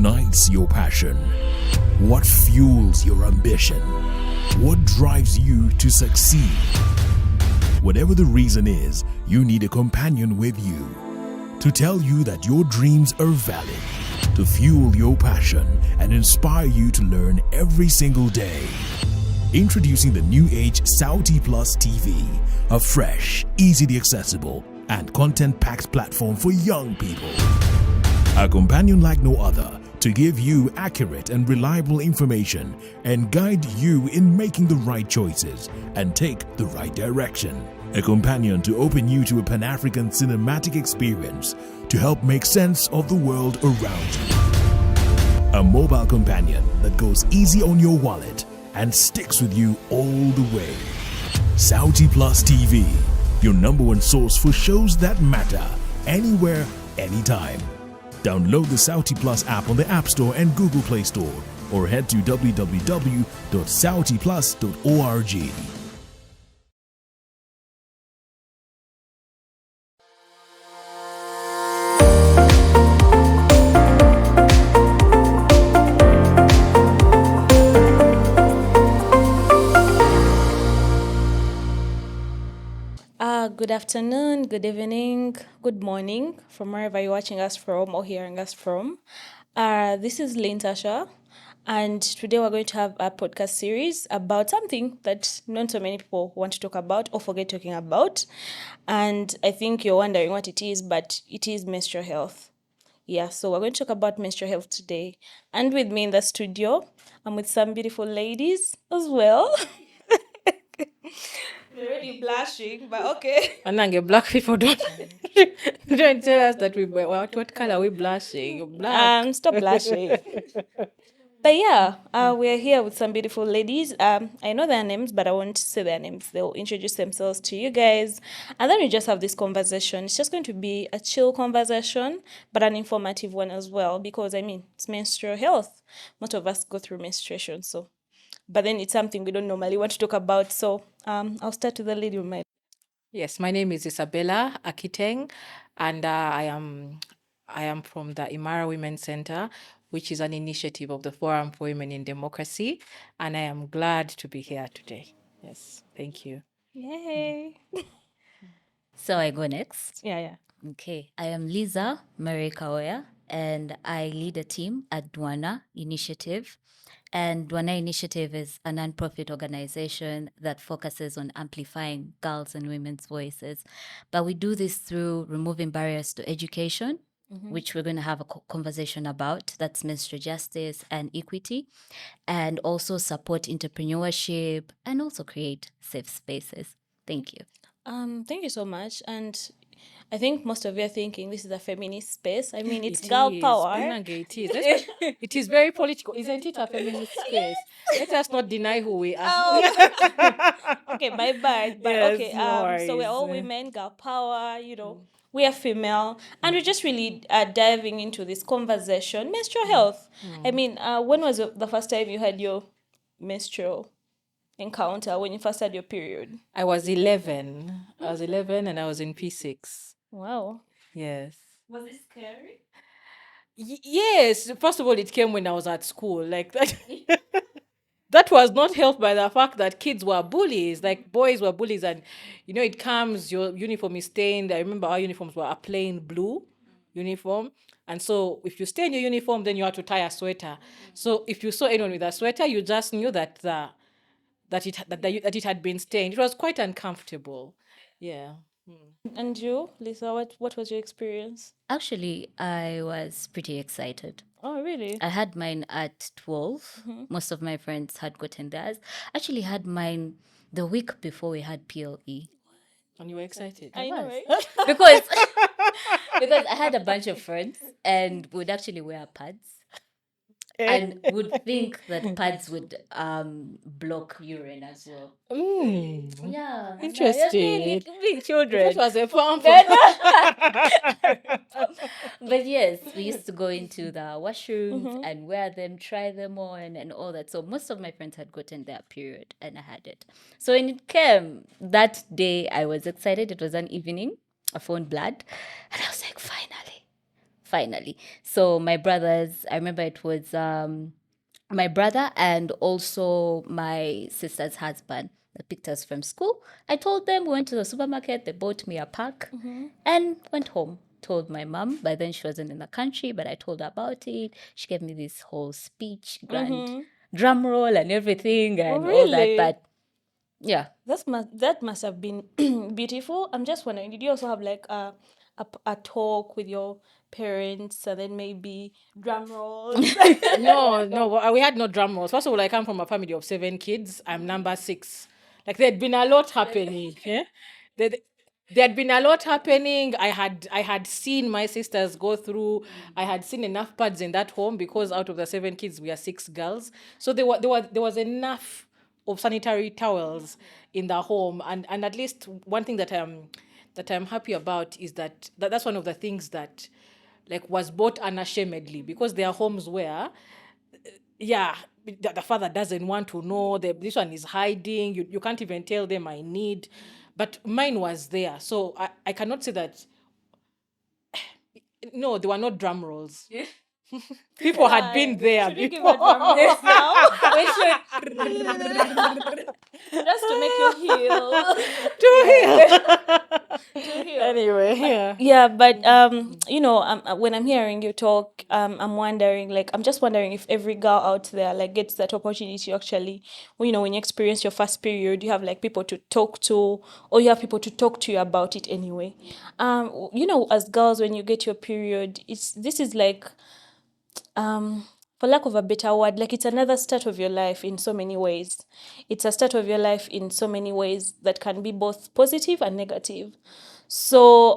ignites your passion? What fuels your ambition? What drives you to succeed? Whatever the reason is, you need a companion with you to tell you that your dreams are valid, to fuel your passion and inspire you to learn every single day. Introducing the new age Saudi Plus TV, a fresh, easily accessible, and content-packed platform for young people. A companion like no other to give you accurate and reliable information and guide you in making the right choices and take the right direction. A companion to open you to a Pan-African cinematic experience to help make sense of the world around you. A mobile companion that goes easy on your wallet and sticks with you all the way. Saudi Plus TV, your number one source for shows that matter, anywhere, anytime. Download the Saudi Plus app on the App Store and Google Play Store, or head to www.saudiplus.org. Good afternoon, good evening, good morning from wherever you're watching us from or hearing us from. This is Lintasha, and today we're going to have a podcast series about something that not so many people want to talk about or forget talking about. And I think you're wondering what it is, but it is menstrual health. Yeah, so we're going to talk about menstrual health today. And with me in the studio, I'm with some beautiful ladies as well. We're already blushing, but okay. And black people don't tell us that what color are we blushing? Black. Stop blushing. But yeah, we're here with some beautiful ladies. I know their names, but I won't say their names. They'll introduce themselves to you guys, and then we just have this conversation. It's just going to be a chill conversation, but an informative one as well, because it's menstrual health. Most of us go through menstruation, so. But then it's something we don't normally want to talk about. So I'll start with the lady with my. Yes, my name is Isabella Akiteng, and I am from the Imara Centre, which is an initiative of the Forum for Women in Democracy, and I am glad to be here today. Yes, thank you. Yay! So I go next. Yeah. Okay, I am Liza Mary Kaoya, and I lead a team at Dwana Initiative. And Dwana Initiative is a nonprofit organization that focuses on amplifying girls' and women's voices. But we do this through removing barriers to education, which we're going to have a conversation about. That's menstrual justice and equity, and also support entrepreneurship and also create safe spaces. Thank you. Thank you so much. And I think most of you are thinking this is a feminist space. It's It girl is. power. It is. It is very political. Isn't it a feminist space? Let us not deny who we are. Okay, my bad. But Yes, okay, no so we're all worries. women, girl power, we are female. And we're just really diving into this conversation. Menstrual health. When was the first time you had your menstrual encounter, when you first had your period? I was 11. And I was in P6. Wow. Yes. Was it scary? Yes. First of all, it came when I was at school. Like that. That was not helped by the fact that kids were bullies, like boys were bullies, and it comes, your uniform is stained. I remember our uniforms were a plain blue uniform, and so if you stain your uniform, then you had to tie a sweater. So if you saw anyone with a sweater, you just knew that it had been stained. It was quite uncomfortable. Yeah. And you, Lisa, what was your experience? Actually, I was pretty excited. Oh, really? I had mine at 12. Most of my friends had gotten theirs. Actually had mine the week before we had PLE. And you were excited. I know, was. right? Because I had a bunch of friends and would actually wear pads. And would think that pads would block urine as well. Yeah. Interesting. Being children. That was a fun. But yes, we used to go into the washrooms and wear them, try them on and all that. So most of my friends had gotten their period and I had it. So when it came that day, I was excited. It was an evening. I found blood and I was like, finally. So my brothers, I remember it was my brother and also my sister's husband that picked us from school. I told them, we went to the supermarket, they bought me a pack and went home. Told my mom, by then she wasn't in the country, but I told her about it. She gave me this whole speech, grand drum roll and everything and all that. Really? But yeah. That must have been beautiful. I'm just wondering, did you also have like a talk with your parents and then maybe drum rolls? No, we had no drum rolls. First of all, I come from a family of 7 kids. I'm number 6. Like there'd been a lot happening. Yeah, there, there'd been a lot happening. I had seen my sisters go through. I had seen enough pads in that home because out of the 7 kids, we are 6 girls. So there was enough of sanitary towels in the home, and at least one thing that I'm happy about is that's one of the things that like was bought unashamedly because there are homes where yeah the father doesn't want to know this one is hiding, you can't even tell them I need, but mine was there, so I cannot say that no, there were not drum rolls. People had been there Should we give her before. drum rolls now? Just to make you heal. To heal. Anyway, yeah. Yeah, but when I'm hearing you talk, I'm just wondering if every girl out there like gets that opportunity to actually, when you experience your first period, you have like people to talk to, or you have people to talk to you about it anyway. As girls, when you get your period, this is like, for lack of a better word, like it's another start of your life in so many ways. It's a start of your life in so many ways that can be both positive and negative. So,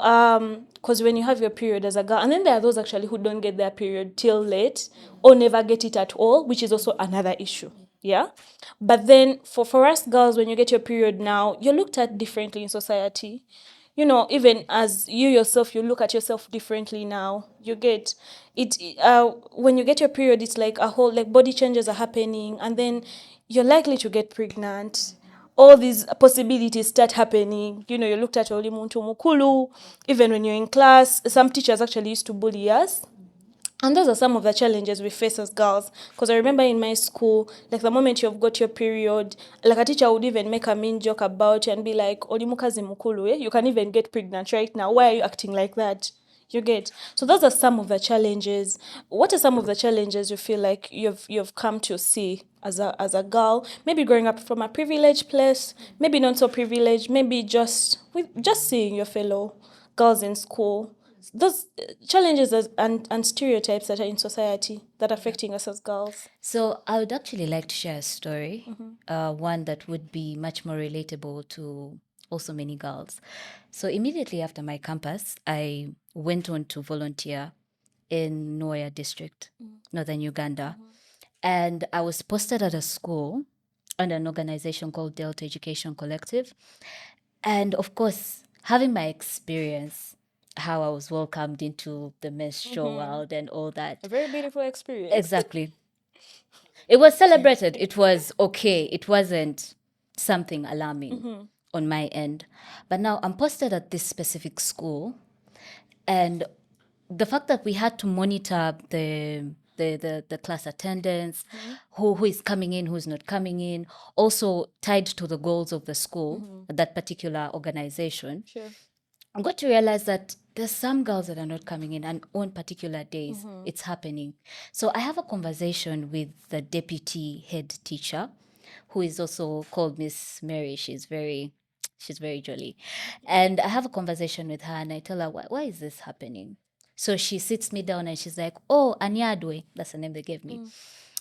because when you have your period as a girl, and then there are those actually who don't get their period till late or never get it at all, which is also another issue. Yeah. But then for us girls, when you get your period now, you're looked at differently in society. Even as you yourself, you look at yourself differently now. You get it. When you get your period, it's like a whole, like, body changes are happening, and then you're likely to get pregnant. All these possibilities start happening. You looked at oli muntu mukulu. Even when you're in class, some teachers actually used to bully us. And those are some of the challenges we face as girls. Because I remember in my school, like the moment you've got your period, like a teacher would even make a mean joke about you and be like, Olimukazi mukulu, you can even get pregnant right now. Why are you acting like that? You get. So those are some of the challenges. What are some of the challenges you feel like you've come to see as a girl? Maybe growing up from a privileged place, maybe not so privileged, maybe just seeing your fellow girls in school, those challenges and stereotypes that are in society that are affecting us as girls. So I would actually like to share a story, one that would be much more relatable to also many girls. So immediately after my campus, I went on to volunteer in Noya district, northern Uganda. And I was posted at a school under an organization called Delta Education Collective. And of course, having my experience, how I was welcomed into the menstrual world and all that. A very beautiful experience. Exactly. It was celebrated. It was okay. It wasn't something alarming on my end. But now I'm posted at this specific school, and the fact that we had to monitor the class attendance, who is coming in, who's not coming in, also tied to the goals of the school, that particular organization. Sure. I got to realize that there's some girls that are not coming in, and on particular days it's happening. So I have a conversation with the deputy head teacher, who is also called Miss Mary. She's very jolly. And I have a conversation with her and I tell her, why is this happening? So she sits me down and she's like, oh, Anyadwe, that's the name they gave me.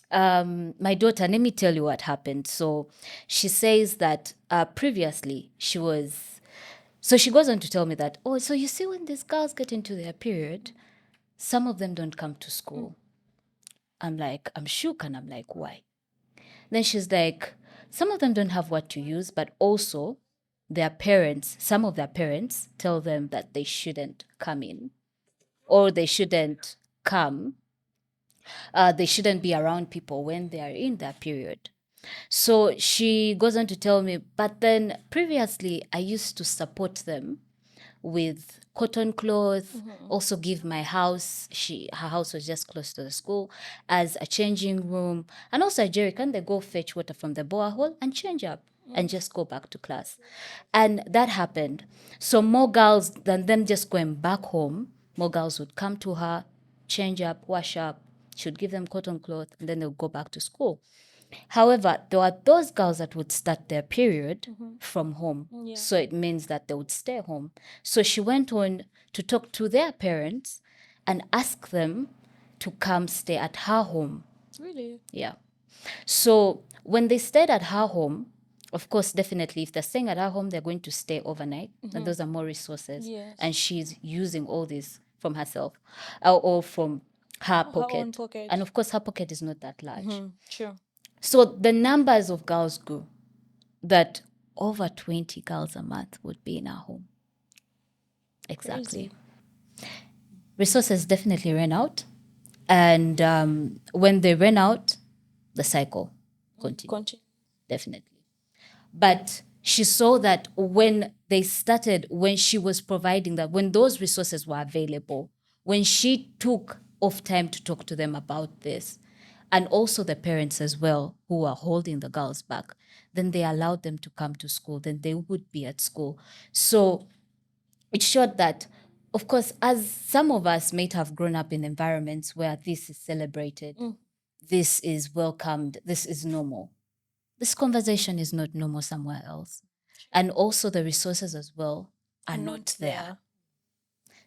My daughter, let me tell you what happened. So she says that previously she was... So she goes on to tell me that, oh, so you see when these girls get into their period, some of them don't come to school. I'm like, I'm shook, and I'm like, why? Then she's like, some of them don't have what to use, but also some of their parents tell them that they shouldn't come in, or they shouldn't come. They shouldn't be around people when they are in their period. So she goes on to tell me, but then previously I used to support them with cotton cloth, also give my house, her house was just close to the school, as a changing room, and also a jerry can they go fetch water from the borehole and change up and just go back to class. And that happened. So more girls than them just going back home, more girls would come to her, change up, wash up, she would give them cotton cloth, and then they'll go back to school. However, there are those girls that would start their period from home. Yeah. So it means that they would stay home. So she went on to talk to their parents and ask them to come stay at her home. Really? Yeah. So when they stayed at her home, of course, definitely, if they're staying at her home, they're going to stay overnight. And those are more resources. Yes. And she's using all this from herself or from her pocket. own pocket. And of course, her pocket is not that large. Sure. So the numbers of girls grew, that over 20 girls a month would be in our home. Exactly. Crazy. Resources definitely ran out. And when they ran out, the cycle continued. Definitely. But she saw that when she was providing that, when those resources were available, when she took off time to talk to them about this, and also the parents as well who were holding the girls back, then they allowed them to come to school, then they would be at school. So it showed that, of course, as some of us might have grown up in environments where this is celebrated, this is welcomed, this is normal. This conversation is not normal somewhere else. And also the resources as well are not there.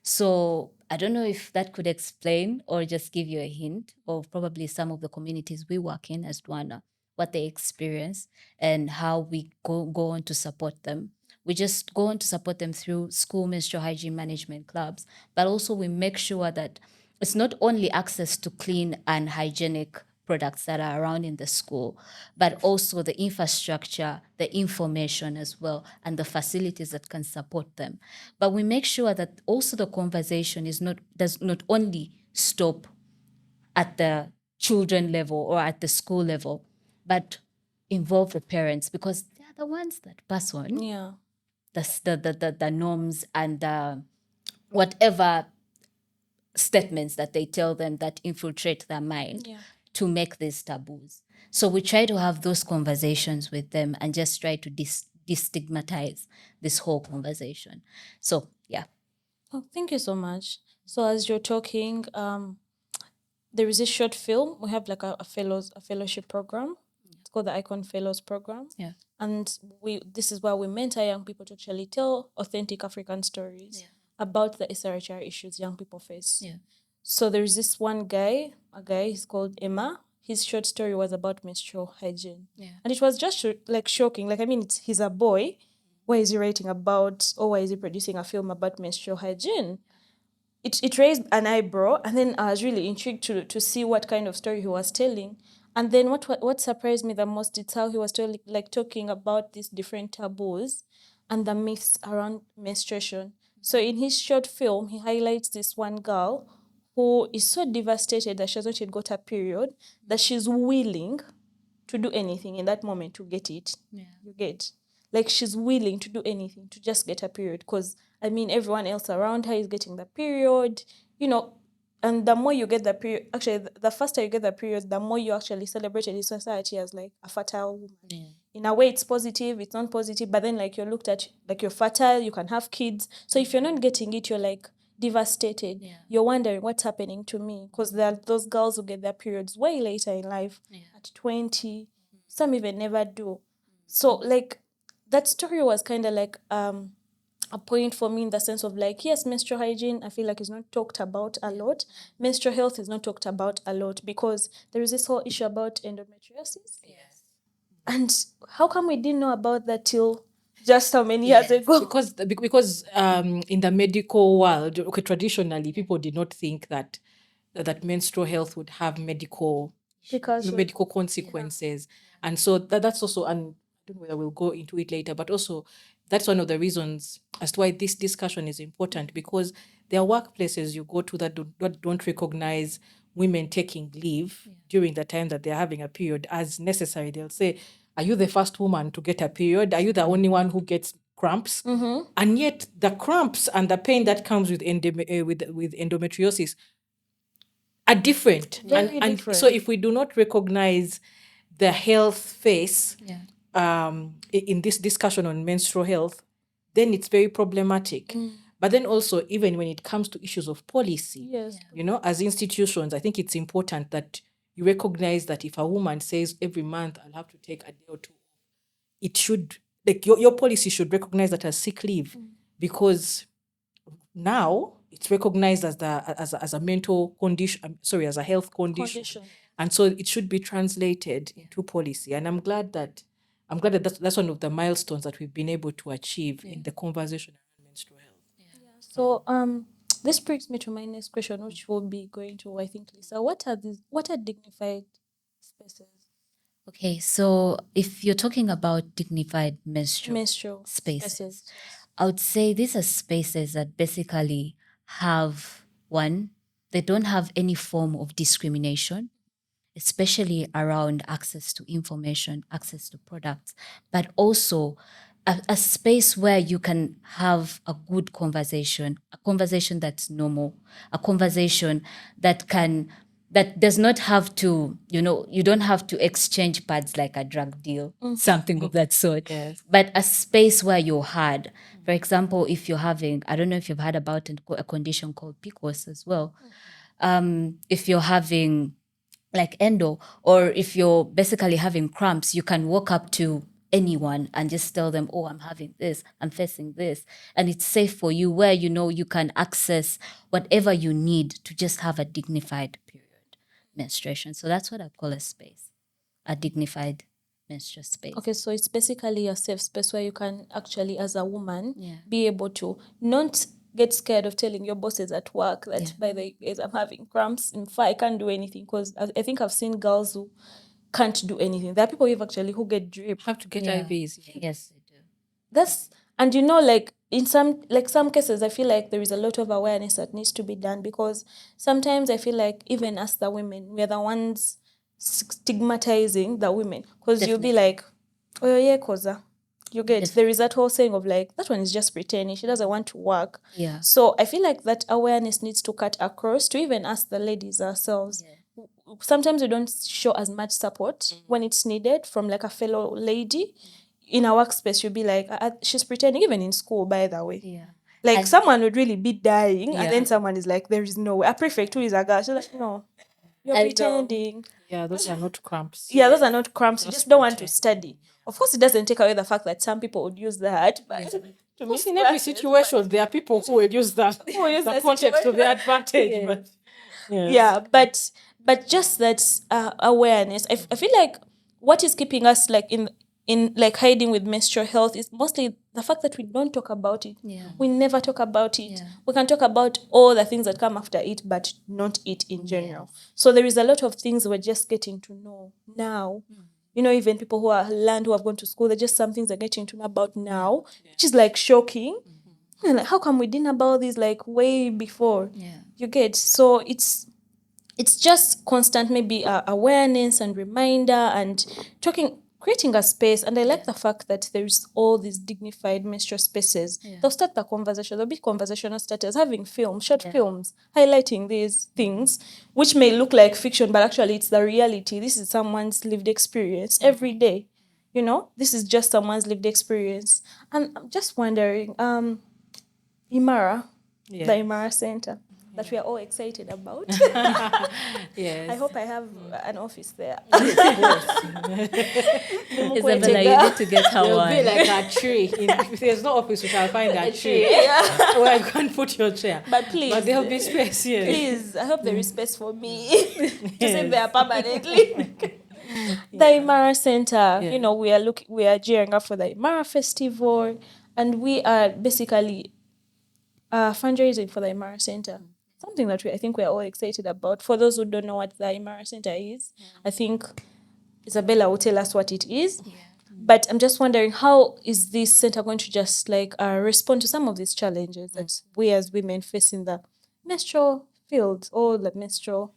So I don't know if that could explain or just give you a hint of probably some of the communities we work in as Dwana, what they experience and how we go on to support them. We just go on to support them through school menstrual hygiene management clubs, but also we make sure that it's not only access to clean and hygienic products that are around in the school, but also the infrastructure, the information as well, and the facilities that can support them. But we make sure that also the conversation does not only stop at the children level or at the school level, but involve the parents, because they are the ones that pass on the norms and whatever statements that they tell them that infiltrate their mind to make these taboos. So we try to have those conversations with them and just try to destigmatize this whole conversation. So, yeah. Oh, thank you so much. So as you're talking, there is a short film. We have like a fellowship program. It's called the Icon Fellows Program. Yeah. And this is where we mentor young people to actually tell authentic African stories about the SRHR issues young people face. Yeah. So there's this one guy, he's called Emma. His short story was about menstrual hygiene. Yeah. And it was just shocking. He's a boy. Why is he writing about, or why is he producing a film about menstrual hygiene? It raised an eyebrow, and then I was really intrigued to see what kind of story he was telling. And then what surprised me the most is how he was talking about these different taboos and the myths around menstruation. So in his short film, he highlights this one girl who is so devastated that she has not yet got her period, that she's willing to do anything in that moment to get it. Yeah. You get? Like, she's willing to do anything to just get her period, because, everyone else around her is getting the period, and the more you get the period, actually, the faster you get the period, the more you actually celebrated in society as, like, a fertile woman. Yeah. In a way, it's positive, it's not positive, but then, like, you're looked at, like, you're fertile, you can have kids. So if you're not getting it, you're, like, devastated. Yeah. You're wondering what's happening to me, because there are those girls who get their periods way later in life, at 20. Some even never do. So, like, that story was kind of like a point for me in the sense of, like, yes, menstrual hygiene, I feel like, is not talked about a lot. Menstrual health is not talked about a lot, because there is this whole issue about endometriosis. Yes. And how come we didn't know about that till just how many years ago? Because in the medical world, okay, traditionally, people did not think that menstrual health would have medical consequences. Yeah. And so that's also, and I don't know whether we'll go into it later, but also that's one of the reasons as to why this discussion is important, because there are workplaces you go to that don't recognize women taking leave during the time that they're having a period as necessary. They'll say, are you the first woman to get a period? Are you the only one who gets cramps, and yet the cramps and the pain that comes with with endometriosis are different. Very And different. so if we do not recognize the health face in this discussion on menstrual health, then it's very problematic. But then also, even when it comes to issues of policy, Yes. as institutions, I think it's important that you recognize that if a woman says every month I'll have to take a day or two, it should, like, your policy should recognize that as sick leave, because now it's recognized as as a mental condition, as a health condition. And so it should be translated into policy. And I'm glad that that's one of the milestones that we've been able to achieve in the conversation around menstrual health. So this brings me to my next question, which will be going to, I think, Lisa. What are dignified spaces? Okay, so if you're talking about dignified menstrual spaces, I would say these are spaces that basically have they don't have any form of discrimination, especially around access to information, access to products, but also a space where you can have a good conversation, a conversation that's normal, a conversation that does not have to, you don't have to exchange pads like a drug deal, something of that sort. Yes. But a space where you're heard. For example, if you're having, I don't know if you've heard about a condition called PCOS as well. If you're having like endo, or if you're basically having cramps, you can walk up to anyone and just tell them, oh, I'm having this, I'm facing this. And it's safe for you, where you can access whatever you need to just have a dignified period menstruation. So that's what I call a space, a dignified menstrual space. Okay, so it's basically a safe space where you can actually, as a woman, be able to not get scared of telling your bosses at work that, by the way, I'm having cramps. In fact, I can't do anything, because I think I've seen girls who can't do anything. There are people who get drip. Have to get IVs. Yes, they do. That's, and like in some cases, I feel like there is a lot of awareness that needs to be done, because sometimes I feel like even as the women, we're the ones stigmatizing the women, because you'll be like, oh yeah, koza. You get, there is that whole saying of like, that one is just pretending, she doesn't want to work. Yeah. So I feel like that awareness needs to cut across to even us, the ladies ourselves. Sometimes we don't show as much support when it's needed from like a fellow lady. In a workspace, you'll be like, she's pretending, even in school, by the way. Yeah. Like, someone would really be dying, and Yeah. then someone is like, there is no way. A prefect who is a girl, she's like, no, you're pretending. Yeah, those are not cramps. Yeah, those are not cramps. You just don't want to study. Of course, it doesn't take away the fact that some people would use that, but to me, In every situation, there are people who will use that, use the that context to their advantage. Yeah. But yes. yeah, but just that awareness. I feel like what is keeping us like in like hiding with menstrual health is mostly the fact that we don't talk about it. Yeah. We never talk about it. Yeah. We can talk about all the things that come after it, but not it in general. So there is a lot of things we're just getting to know now. Even people who are learned, who have gone to school, they're just some things they're getting to know about now, which is like shocking. And like, how come we didn't know about this like way before? Yeah. You get, so it's just constant maybe awareness and reminder and creating a space. And I like the fact that there's all these dignified menstrual spaces. They'll start the conversation. There'll be conversational starters, having short films, highlighting these things, which may look like fiction, but actually it's the reality. This is someone's lived experience every day. This is just someone's lived experience. And I'm just wondering, Imara, the Imara Centre, that we are all excited about. Yes. I hope I have an office there. Isabella, you need to get her It'll one. be like a tree. If there's no office, we shall find a tree where you can put your chair. But please, But there'll be space here. please, I hope there is space for me to sit there permanently. The Imara Centre, we are gearing up for the Imara Festival, and we are basically fundraising for the Imara Centre. Something that I think we are all excited about. For those who don't know what the Imara Centre is, I think Isabella will tell us what it is. But I'm just wondering, how is this centre going to just like respond to some of these challenges that we as women face in the menstrual field or the menstrual?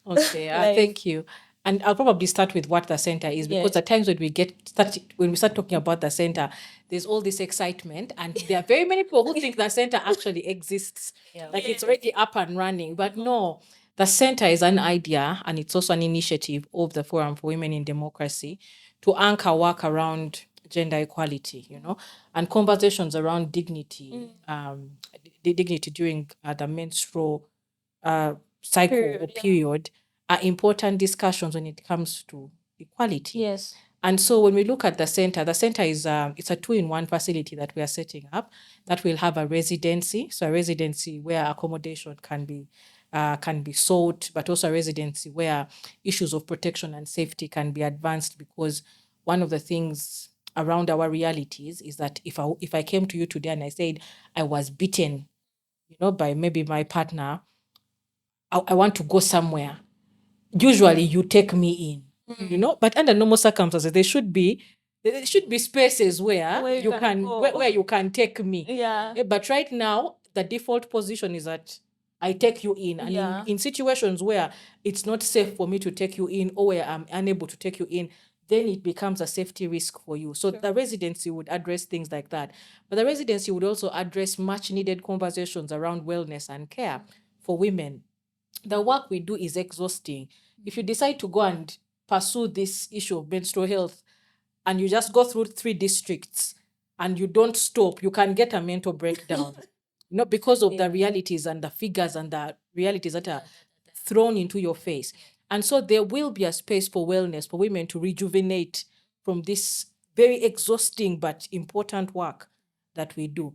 Okay, Like- thank you. and I'll probably start with what the center is, because Yes. at times when we start talking about the center, there's all this excitement, and there are very many people who think the center actually exists, like it's already up and running. But no, the center is an idea, and it's also an initiative of the Forum for Women in Democracy to anchor work around gender equality, and conversations around dignity, dignity during the menstrual cycle or period are important discussions when it comes to equality. Yes. And so when we look at the center is it's a 2-in-1 facility that we are setting up that will have a residency. So a residency where accommodation can be sought, but also a residency where issues of protection and safety can be advanced, because one of the things around our realities is that if I came to you today and I said I was beaten, by maybe my partner, I want to go somewhere, usually you take me in, but under normal circumstances, there should be spaces where you can go. where you can take me. Yeah. But right now, the default position is that I take you in. And Yeah. in situations where it's not safe for me to take you in, or where I'm unable to take you in, then it becomes a safety risk for you. So the residency would address things like that. But the residency would also address much needed conversations around wellness and care for women. The work we do is exhausting. If you decide to go and pursue this issue of menstrual health and you just go through 3 districts and you don't stop, you can get a mental breakdown. Because of the realities and the figures and the realities that are thrown into your face. And so there will be a space for wellness, for women to rejuvenate from this very exhausting but important work that we do.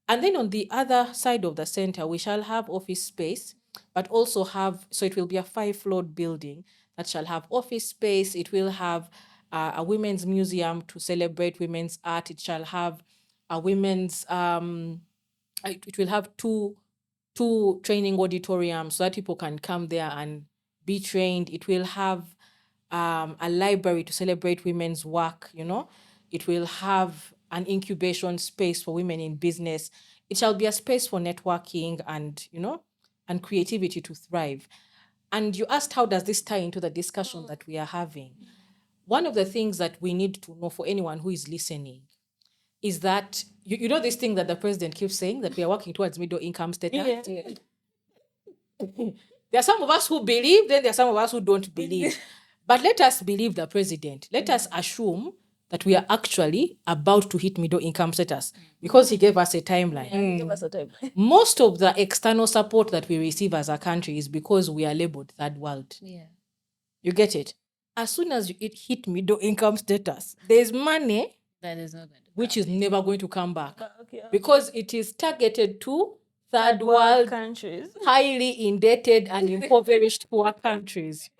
And then on the other side of the center, we shall have office space, but also so it will be a 5-floored building that shall have office space. It will have a women's museum to celebrate women's art. It shall have a women's, it will have two training auditoriums so that people can come there and be trained. It will have a library to celebrate women's work, It will have an incubation space for women in business. It shall be a space for networking and, and creativity to thrive. And you asked, how does this tie into the discussion that we are having? One of the things that we need to know, for anyone who is listening, is that, you know this thing that the president keeps saying, that we are working towards middle income status? Yeah. There are some of us who believe, then there are some of us who don't believe. But let us believe the president. Let us assume that we are actually about to hit middle income status, because he gave us a timeline. Give us a time. Most of the external support that we receive as a country is because we are labeled third world. Yeah. You get it? As soon as it hit middle income status, there's money That is not going to which is never going to come back, Okay. because it is targeted to third world, countries. highly indebted and impoverished poor countries.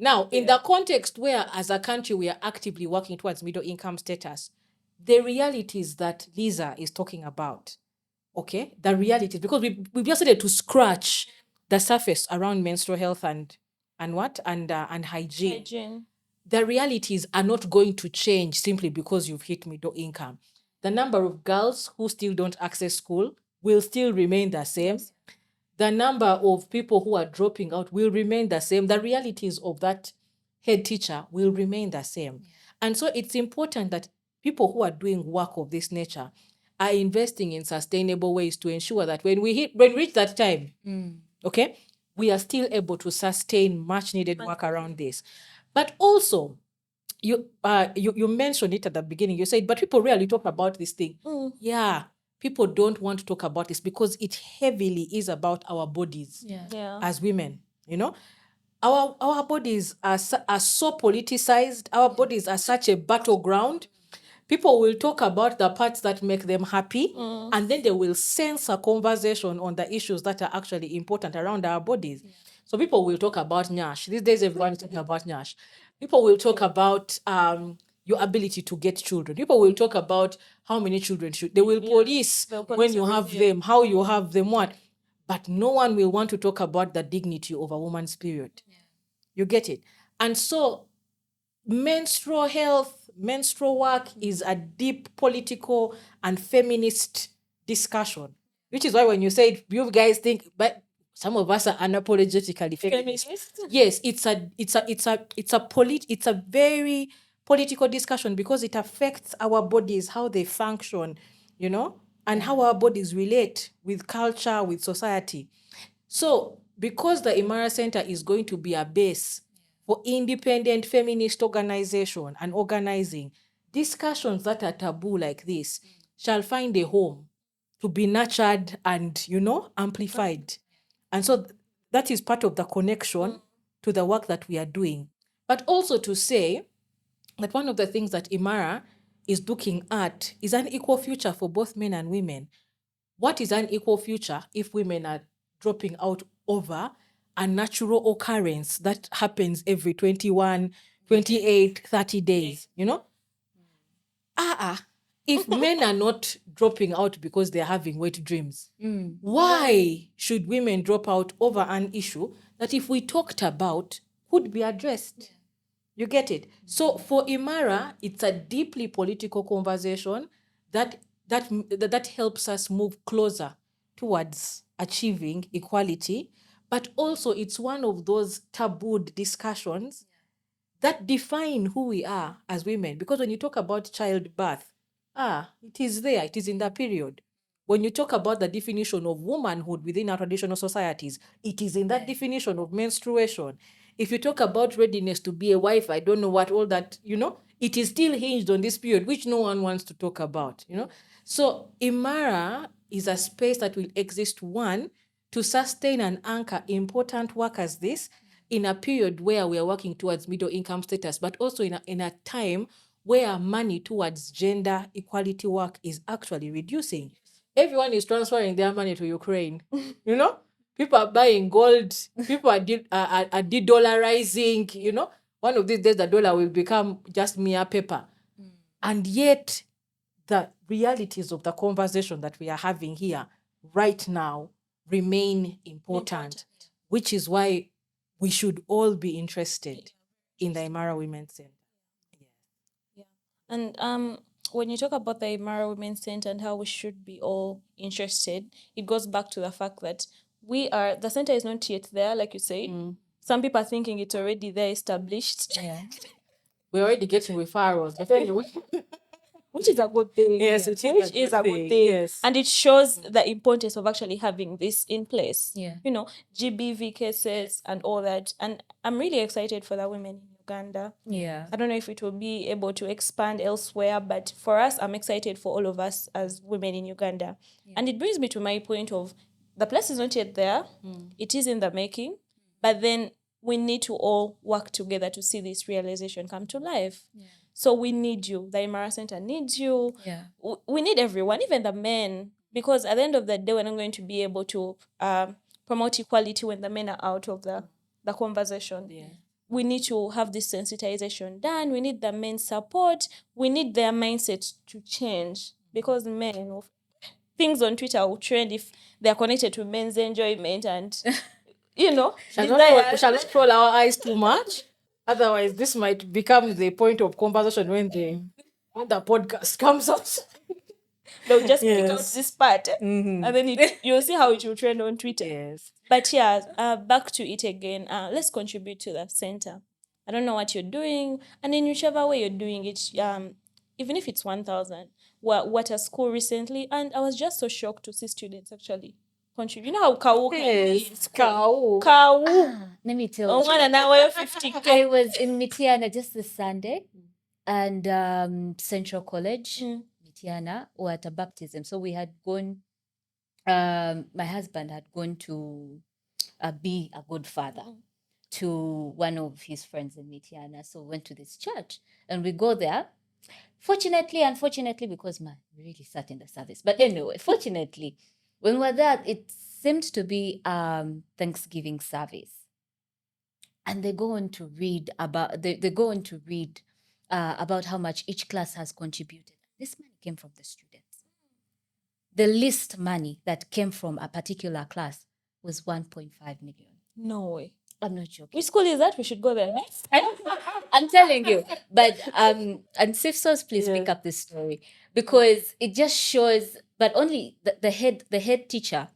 Now, in the context where, as a country, we are actively working towards middle income status, the realities that Lisa is talking about, okay, the realities, because we've just started to scratch the surface around menstrual health and hygiene. The realities are not going to change simply because you've hit middle income. The number of girls who still don't access school will still remain the same. The number of people who are dropping out will remain the same. The realities of that head teacher will remain the same. And so it's important that people who are doing work of this nature are investing in sustainable ways to ensure that when we reach that time, okay, we are still able to sustain much needed work around this. But also, you mentioned it at the beginning. You said, but people rarely talk about this thing. Yeah, people don't want to talk about this because it heavily is about our bodies as women. Our bodies are so politicized. Our bodies are such a battleground. People will talk about the parts that make them happy, and then they will sense a conversation on the issues that are actually important around our bodies. So people will talk about Nyash. These days, everyone is talking about Nyash. People will talk about your ability to get children. People will talk about how many children they will police when you have them, how you have them, what. But no one will want to talk about the dignity of a woman's period. You get it? And so menstrual health, menstrual work is a deep political and feminist discussion, which is why when you say you guys think, but some of us are unapologetically feminist. Feminist. Yes, it's a very political discussion because it affects our bodies, how they function, and how our bodies relate with culture, with society. So, because the Imara Centre is going to be a base for independent feminist organization and organizing, discussions that are taboo like this shall find a home to be nurtured and, amplified. And so that is part of the connection to the work that we are doing. But also to say that one of the things that Imara is looking at is an equal future for both men and women. What is an equal future if women are dropping out over a natural occurrence that happens every 21, 28, 30 days, if men are not dropping out because they're having wet dreams, why should women drop out over an issue that if we talked about could be addressed? You get it? So for Imara, it's a deeply political conversation that helps us move closer towards achieving equality, but also it's one of those tabooed discussions that define who we are as women. Because when you talk about childbirth, it is there, it is in that period. When you talk about the definition of womanhood within our traditional societies, it is in that definition of menstruation. If you talk about readiness to be a wife, I don't know what all that, it is still hinged on this period, which no one wants to talk about, So Imara is a space that will exist, one, to sustain and anchor important work as this in a period where we are working towards middle income status, but also in a time where money towards gender equality work is actually reducing. Everyone is transferring their money to Ukraine. People are buying gold. People are de-dollarizing. One of these days the dollar will become just mere paper. And yet the realities of the conversation that we are having here right now remain important. Which is why we should all be interested in the Imara Women's Centre. Yeah. And when you talk about the Imara Women's Centre and how we should be all interested, it goes back to the fact that the centre is not yet there, like you said. Some people are thinking it's already there, established. Yeah. We're already getting referrals, but anyway. Which is a good thing. Yes, which it is a good thing. Yes. And it shows the importance of actually having this in place. Yeah. GBV cases and all that. And I'm really excited for the women in Uganda. Yeah. I don't know if it will be able to expand elsewhere, but for us, I'm excited for all of us as women in Uganda. Yeah. And it brings me to my point of the place is not yet there. It is in the making, but then we need to all work together to see this realization come to life. Yeah. So we need you. The Imara Centre needs you. Yeah. We need everyone, even the men, because at the end of the day, we're not going to be able to promote equality when the men are out of the conversation. Yeah. We need to have this sensitization done. We need the men's support. We need their mindset to change, because men, things on Twitter will trend if they're connected to men's enjoyment and, shall not roll our eyes too much. Otherwise, this might become the point of conversation when the podcast comes out. They'll just pick out this part, and then you'll see how it will trend on Twitter. Yes. But back to it again. Let's contribute to the center. I don't know what you're doing, and in whichever way you're doing it, even if it's 1,000. What a school recently, and I was just so shocked to see students actually contribute. You know how Kau? Yes, Kau. Let me tell you. An hour 50K. I was in Mitiana just this Sunday, and Central College, Mitiana, were at a baptism. So we had gone, my husband had gone to be a good father to one of his friends in Mitiana. So we went to this church, and we go there. Fortunately, unfortunately, because we really sat in the service. But anyway, fortunately, when we were there, it seemed to be Thanksgiving service. And they go on to read about about how much each class has contributed. This money came from the students. The least money that came from a particular class was 1.5 million. No way. I'm not joking. Which school is that? We should go there next. I'm telling you. But and Sifsos, please pick up this story, because it just shows. But only the head teacher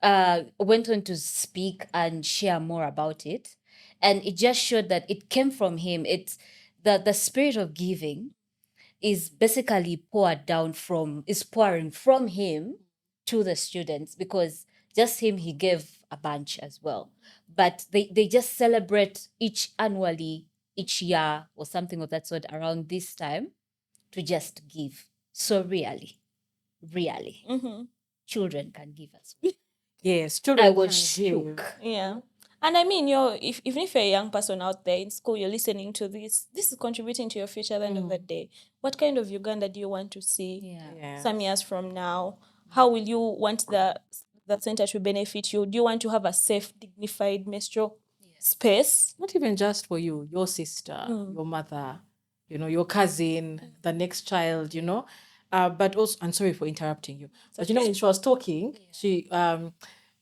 went on to speak and share more about it. And it just showed that it came from him. It's the spirit of giving is basically pouring from him to the students, because just him, he gave a bunch as well. But they just celebrate each year or something of that sort around this time to just give. So really, children can give as well. Yes, children I was can give. shook. Yeah. And I mean, even if you're a young person out there in school, you're listening to this is contributing to your future at the end of the day. What kind of Uganda do you want to see Yeah. some years from now? How will you want the center to benefit you? Do you want to have a safe, dignified menstrual space? Not even just for you, your sister, your mother, your cousin, the next child, but also, I'm sorry for interrupting you, but when she was talking,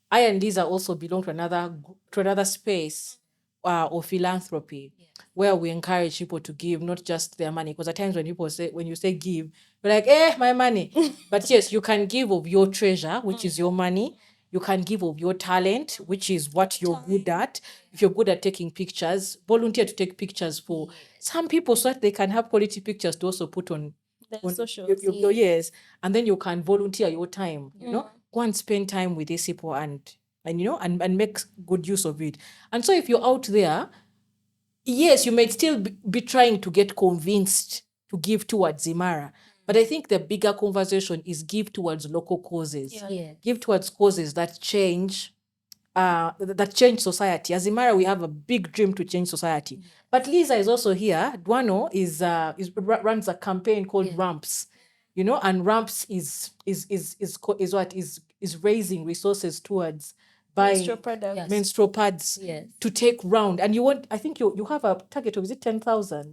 I and Lisa also belong to another space of philanthropy, where we encourage people to give not just their money, because at times when you say give, you're like, my money. But yes, you can give of your treasure, which is your money. You can give of your talent, which is what you're good at. If you're good at taking pictures, volunteer to take pictures for some people so that they can have quality pictures to also put on The socials. your yes. And then you can volunteer your time, go and spend time with these people and make good use of it. And so if you're out there, yes, you might still be trying to get convinced to give towards Imara. But I think the bigger conversation is give towards local causes. Yeah. Give towards causes that change society. As Imara, we have a big dream to change society. But Lisa is also here. Duano runs a campaign called Ramps, and Ramps is raising resources towards buying Menstrual products. Yes. menstrual pads Yes. to take round. And I think you have a target of, is it 10,000?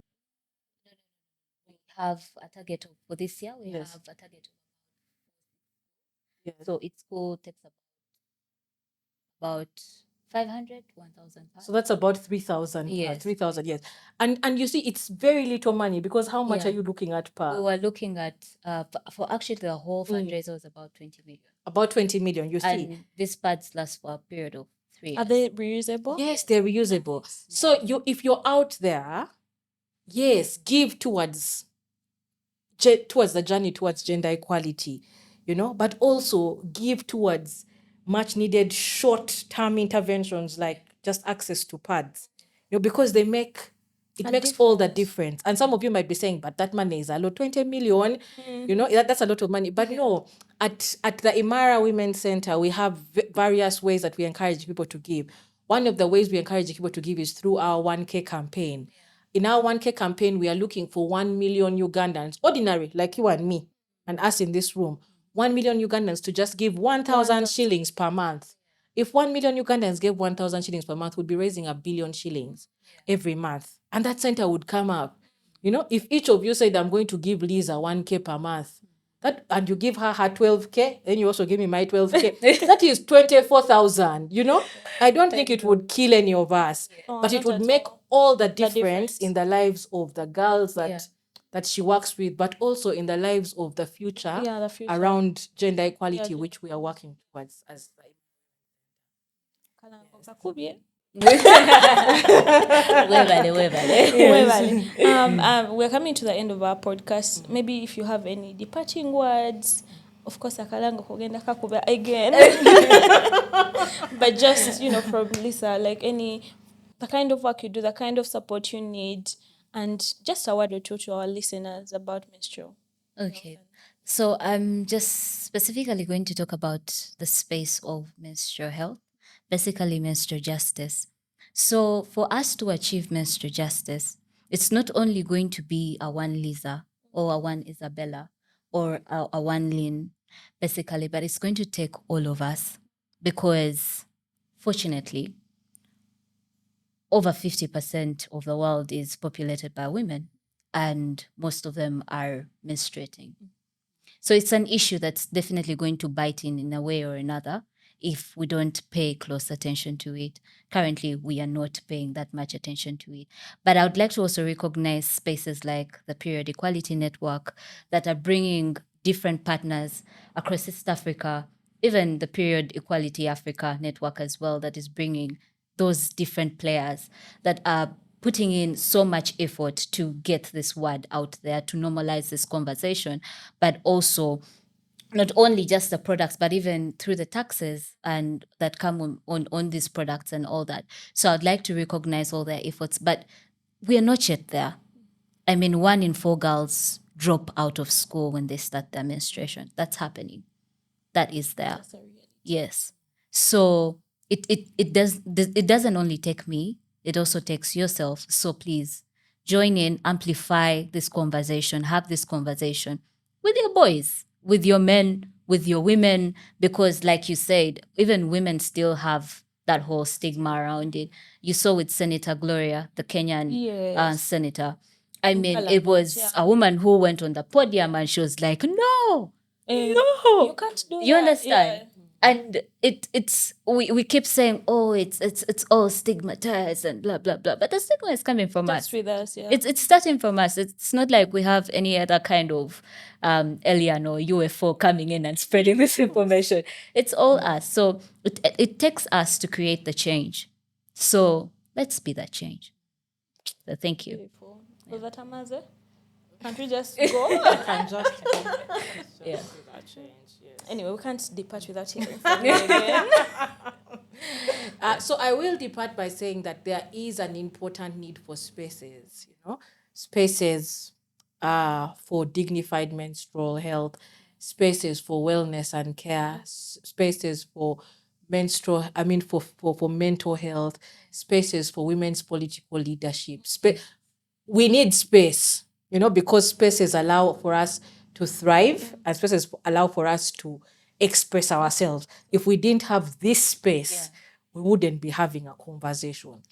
We have a target for this year. We Yes. have a target. Yes. So each school takes about 500, 1,000 So that's about 3,000. Yes. 3,000, yes. And you see, it's very little money, because how much Yeah. are you looking at We per? were looking at for actually the whole fundraiser was about 20 million. About 20 million, you see. And these pads last for a period of 3 years. Are they reusable? Yes, they're reusable. So if you're out there, yes, give towards the journey towards gender equality, but also give towards much needed short-term interventions like just access to pads, because it makes all the difference. And some of you might be saying, but that money is a lot, 20 million, that's a lot of money. But no, at the Imara Women's Centre, we have various ways that we encourage people to give. One of the ways we encourage people to give is through our 1K campaign. In our 1K campaign, we are looking for 1 million Ugandans, ordinary, like you and me, and us in this room, 1 million Ugandans to just give 1,000 shillings per month. If 1 million Ugandans gave 1,000 shillings per month, we'd be raising 1 billion shillings every month. And that center would come up. If each of you said, I'm going to give Lisa 1K per month, and you give her 12K, then you also give me my 12K. That is 24,000, I don't think it would kill any of us, but it would make all the difference in the lives of the girls that she works with, but also in the lives of the future, around gender equality, which we are working towards as we're coming to the end of our podcast. Maybe if you have any departing words, of course, akalango kugenda kakuba again. But just, from Lisa, like the kind of work you do, the kind of support you need, and just a word or two to our listeners about menstrual. Okay. So I'm just specifically going to talk about the space of menstrual health, basically menstrual justice. So for us to achieve menstrual justice, it's not only going to be a one Lisa or a one Isabella or a one Lynn, basically, but it's going to take all of us, because fortunately, over 50% of the world is populated by women, and most of them are menstruating. So it's an issue that's definitely going to bite in a way or another if we don't pay close attention to it. Currently, we are not paying that much attention to it. But I would like to also recognize spaces like the Period Equality Network that are bringing different partners across East Africa, even the Period Equality Africa network as well, that is bringing those different players that are putting in so much effort to get this word out there, to normalize this conversation, but also not only just the products, but even through the taxes and that come on these products and all that. So I'd like to recognize all their efforts, but we are not yet there. I mean, 1 in 4 girls drop out of school when they start their menstruation. That's happening. That is there. Yes. So it doesn't only take me, it also takes yourself. So please join in, amplify this conversation, have this conversation with your boys, with your men, with your women, because like you said, even women still have that whole stigma around it. You saw with Senator Gloria, the Kenyan Yes. senator. I mean, Impala it vote, was yeah. a woman who went on the podium and she was like, no, You can't do you that. understand? Yeah. And it's we keep saying, oh, it's all stigmatized and blah blah blah. But the stigma is coming from That's us. with us, yeah. It's starting from us. It's not like we have any other kind of alien or UFO coming in and spreading this information. It's all us. So it takes us to create the change. So let's be that change. So thank you. Beautiful. Was that Amaze? Can't we just go? Can just Yeah. that change, yes. Anyway, we can't depart without hearing from you again. So I will depart by saying that there is an important need for spaces, spaces for dignified menstrual health, spaces for wellness and care, spaces for for mental health, spaces for women's political leadership. We need space, because spaces allow for us to thrive and spaces allow for us to express ourselves. If we didn't have this space, we wouldn't be having a conversation.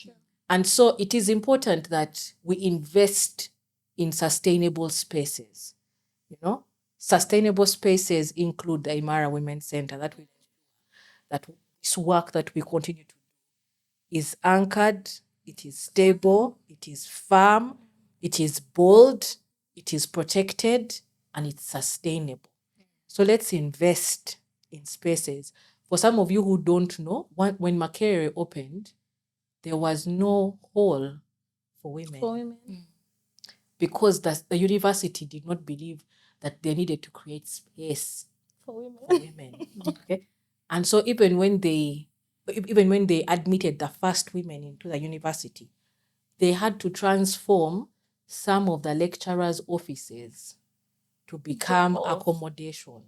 And so it is important that we invest in sustainable spaces. Sustainable spaces include the Imara Women's Centre, that this work that we continue to do is anchored, it is stable, it is firm, it is bold, it is protected, and it's sustainable. So let's invest in spaces. For some of you who don't know, when Makerere opened, there was no hall for women. For women. Because the university did not believe that they needed to create space For women. for women. Okay? And so even when they admitted the first women into the university, they had to transform some of the lecturers' offices to become accommodation.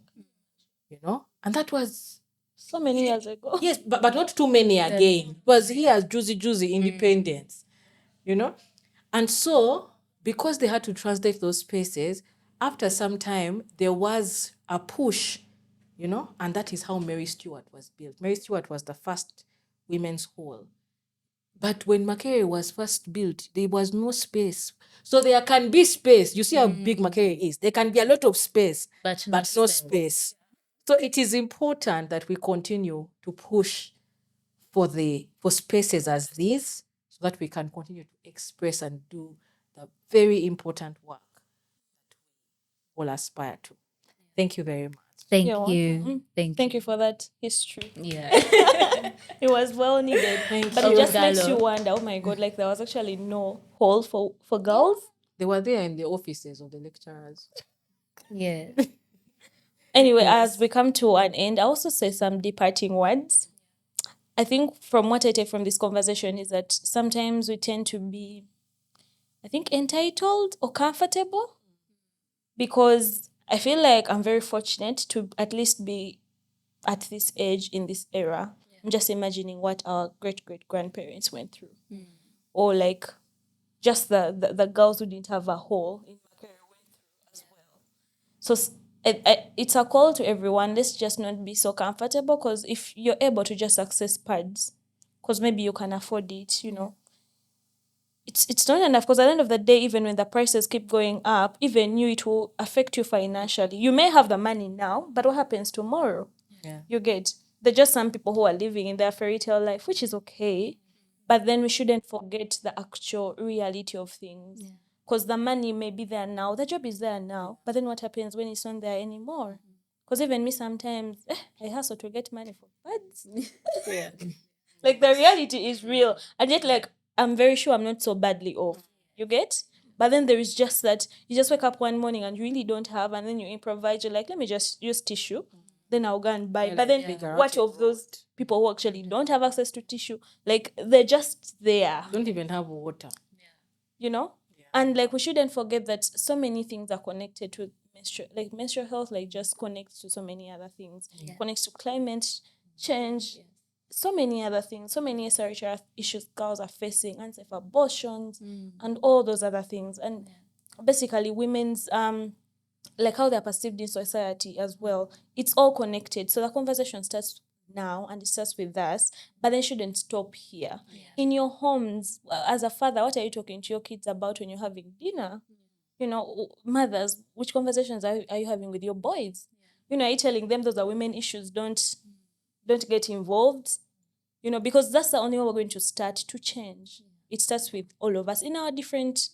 And that was So many years ago. yes, but not too many again. It was here juicy independence, And so, because they had to translate those spaces, after some time, there was a push, and that is how Mary Stuart was built. Mary Stuart was the first women's hall. But when Makerere was first built, there was no space. So there can be space. You see how big Makerere is. There can be a lot of space, But but no space. So it is important that we continue to push for spaces as these, so that we can continue to express and do the very important work that we all aspire to. Thank you very much. Thank You're you. welcome. Thank Thank you for that history. Yeah. It was well needed. But you. it just makes Ogalo. you wonder, oh my God, like there was actually no hall for girls. They were there in the offices of the lecturers. Yeah. Anyway, as we come to an end, I also say some departing words. I think from what I take from this conversation is that sometimes we tend to be, I think, entitled or comfortable, because I feel like I'm very fortunate to at least be at this age in this era. I'm just imagining what our great-great-grandparents went through. Or like just the girls who didn't have a hole in Makerere went through as well. So it's a call to everyone. Let's just not be so comfortable, because if you're able to just access pads, because maybe you can afford it, it's not enough, because at the end of the day, even when the prices keep going up, even it will affect you financially. You may have the money now, but what happens tomorrow? Yeah. You get, there are just some people who are living in their fairy tale life, which is okay, but then we shouldn't forget the actual reality of things, because the money may be there now, the job is there now, but then what happens when it's not there anymore? Because Because even me sometimes, I hustle to get money for pads. Yeah. Like the reality is real. And yet like, I'm very sure I'm not so badly off. You get? But then there is just that you just wake up one morning and you really don't have, and then you improvise. You're like, let me just use tissue. Then I'll go and buy. Yeah, But like then figure what out of those people who actually don't have access to tissue? Like they're just there, Don't even have water. you know? And like we shouldn't forget that so many things are connected to menstrual health, like just connects to so many other things. Connects to climate change. So many other things, so many SRHR issues girls are facing, unsafe abortions, and all those other things. And basically women's like how they're perceived in society as well. It's all connected. So the conversation starts now and it starts with us, but then shouldn't stop here. In your homes, as a father, what are you talking to your kids about when you're having dinner? You know, mothers, which conversations are you having with your boys? You know, are you telling them those are women issues, don't get involved? You know, because that's the only way we're going to start to change. It starts with all of us in our different,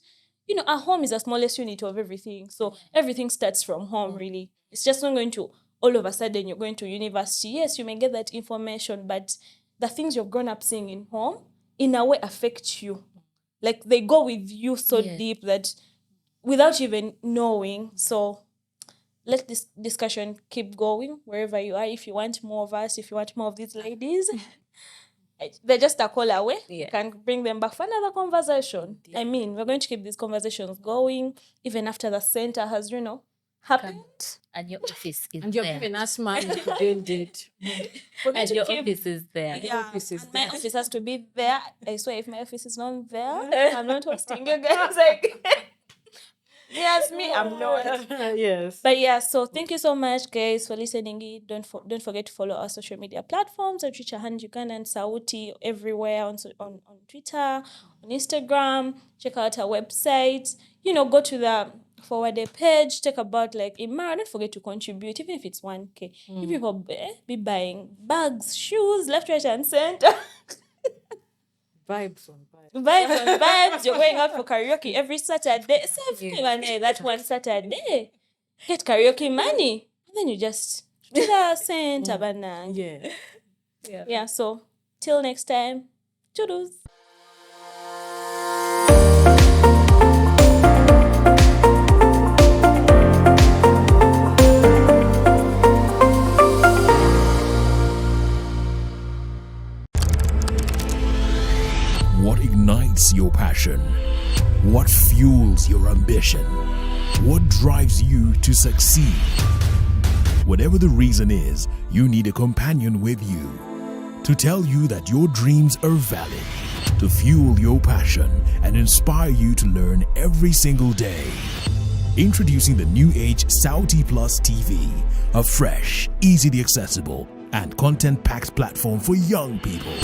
you know, our home is the smallest unit of everything. So everything starts from home, really. It's just not going to, all of a sudden, you're going to university. Yes, you may get that information, but the things you've grown up seeing in home, in a way, affect you. Like they go with you so deep that without even knowing. So let this discussion keep going wherever you are. If you want more of us, if you want more of these ladies, they're just a call away. You can bring them back for another conversation. I mean, we're going to keep these conversations going even after the center has, you know, happened. And your office is And you're there. giving us money to build it. And your office is there. Yeah, office is and my there. office has to be there. I swear, if my office is not there, I'm not hosting you guys. Like, yes, me, I'm not. Yes. But yeah, so thank you so much, guys, for listening in. Don't forget to follow our social media platforms at Richa Hand Uganda and Sauti everywhere on Twitter, on Instagram. Check out our website. You know, go to the FOWODE page. Check about like Imara. Don't forget to contribute, even if it's 1K. You people be buying bags, shoes, left, right, and center. Vibes on vibes. Vibes on vibes. You're going out for karaoke every Saturday. That one Saturday. Get karaoke money. And then you just do the center banana. Yeah. Yeah, so till next time. Toodles. What ignites your passion? What fuels your ambition? What drives you to succeed? Whatever the reason is, you need a companion with you to tell you that your dreams are valid, to fuel your passion and inspire you to learn every single day. Introducing the new age Sauti Plus TV, a fresh, easily accessible, and content-packed platform for young people.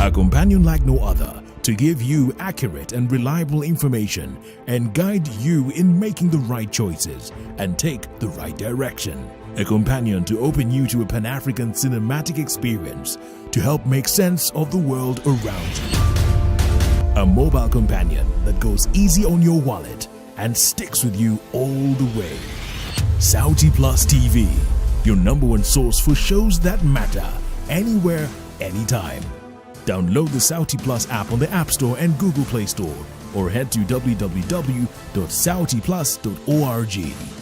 A companion like no other to give you accurate and reliable information and guide you in making the right choices and take the right direction. A companion to open you to a Pan-African cinematic experience to help make sense of the world around you. A mobile companion that goes easy on your wallet and sticks with you all the way. Sauti Plus TV, your #1 source for shows that matter, anywhere, anytime. Download the Sauti Plus app on the App Store and Google Play Store or head to www.sautiplus.org.